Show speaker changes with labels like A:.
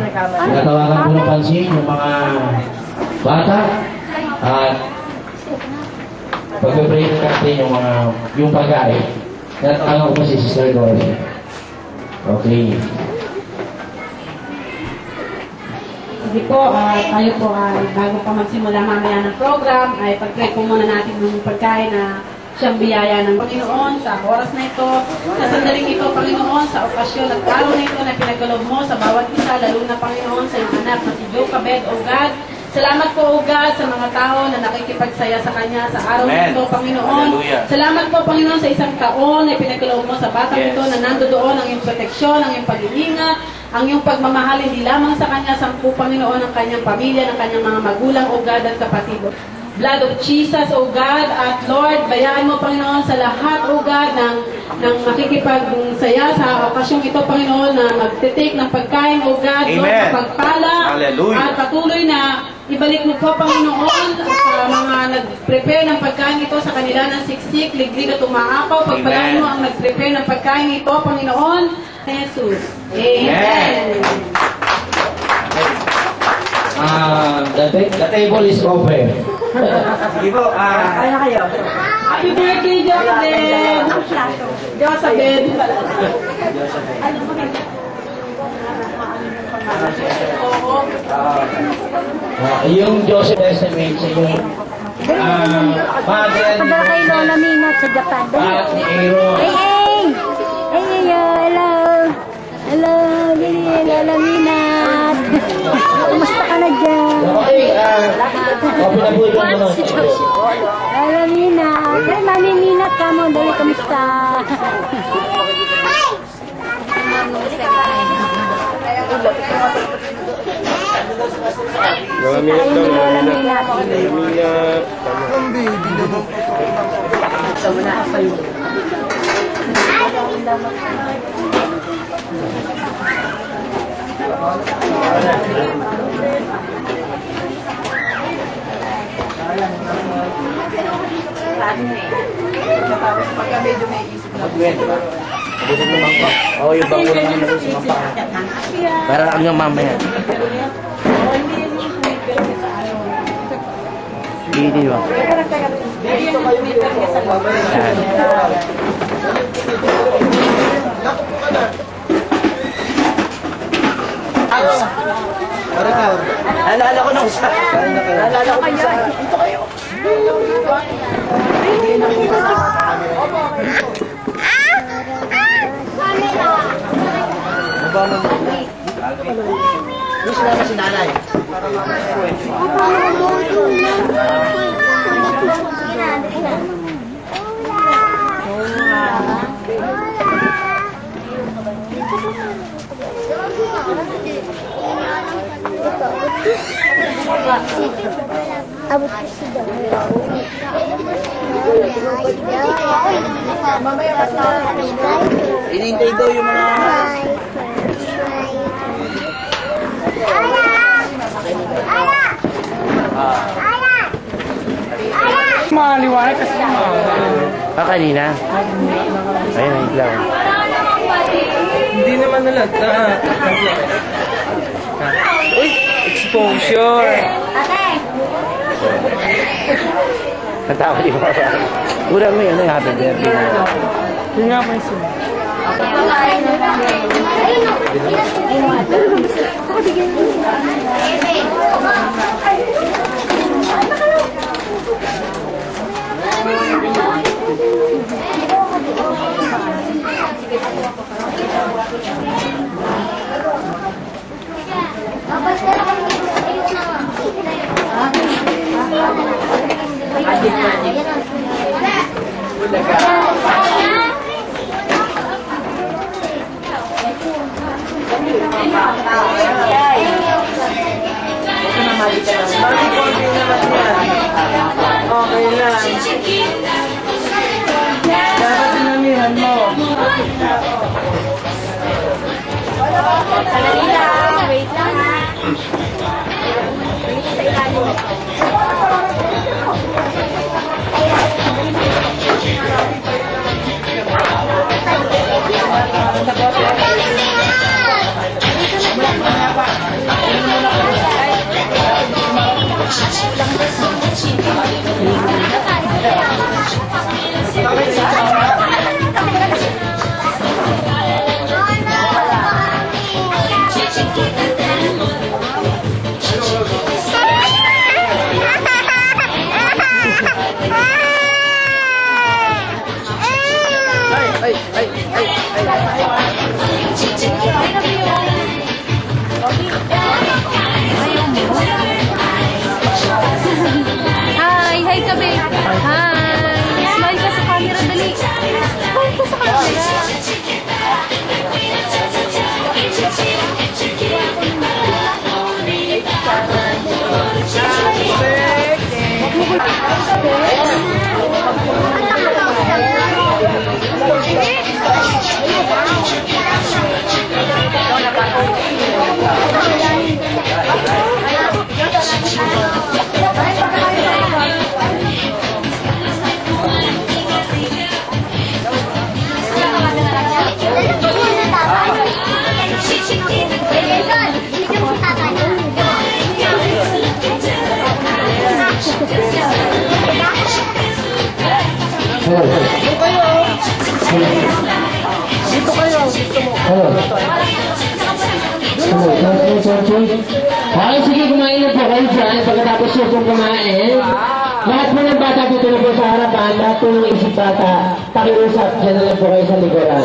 A: natawagan ko ng pansin yung mga bata at pag-pray natin yung pagkain. Natawagan ko si Sister Dory. Okay.
B: Sige po, tayo po bago pa magsimula mamaya ng program, ay pag-pray po muna natin yung pagkain na siyang biyaya ng Panginoon sa oras na ito, sa sandaling ito, Panginoon, sa okasyon at araw na ito na pinagkaloob mo sa bawat isa, lalo na Panginoon sa iyong anak na si Joe Cabed, O God. Salamat po, O God, sa mga tao na nakikipagsaya sa Kanya sa araw na ito, Panginoon.
C: Hallelujah.
B: Salamat po, Panginoon, sa isang taon na pinagkaloob mo sa batang ito na nandoon ang iyong proteksyon, ang iyong pag-iingat, ang iyong pagmamahal hindi lamang sa Kanya, sampu, Panginoon, ang Kanyang pamilya, ng Kanyang mga magulang, O God, at kapatid. Blood of Jesus, O God, at Lord, bayaan mo, Panginoon, sa lahat, O God, ng makikipagsaya sa okasyong ito, Panginoon, na magtitake ng pagkain, O God, Lord, sa pagpala.
C: Hallelujah.
B: At patuloy na ibalik mo po, Panginoon, sa mga nag-prepare ng pagkain ito sa kanila ng siksik, liglig at umaapaw. Pagpalaan mo ang nag-prepare ng pagkain ito, Panginoon, Jesus. Amen.
A: The table is open.
C: Sige po,
B: Kaya kayo. Happy birthday, Joseph! Joseph!
A: Yung Joseph Estimate sa yung father
D: Padala kay Lola Minat sa Japan.
A: at ni Aaron.
D: Hello. Hello, Lola Minat. Kumusta ka na dyan?
A: Okay, pinabuhin mo naman.
D: Lola Minat. Hey, Mami Minat ka mo. Dali, kumusta?
E: Lola Minat daw, Lola Minat. Ang baby naman.
B: Sa muna ako yun.
F: Tapos pagka medyo may isip na
A: Busog naman ko. Oo, yung bago naman na sa mga paa. Para ang yung mamaya. Hindi ba? Naalala ko nung isa. Naalala ko nung isa. Ito kayo. Miss na si nanay.
D: Abot ko si Daw.
A: Inintay daw yung mga...
F: maliwanag kasi
A: kanina? Ayun, ayun lang.
F: hindi naman nalata. Uy, exposure.
A: Natawa di ba? Ura mo yun, happy birthday.
F: Yun nga po yung sila. Okay lang. Dapat sinamihan mo.
D: Wait lang ha.
F: Sa bote.
A: Okay, sige, kumain na po kayo dyan. Pagkatapos nyo pong kumain, lahat po ng bata dito na po sa harapan, lahat po ng isip bata, pakiusap, dyan na lang po kayo sa likuran.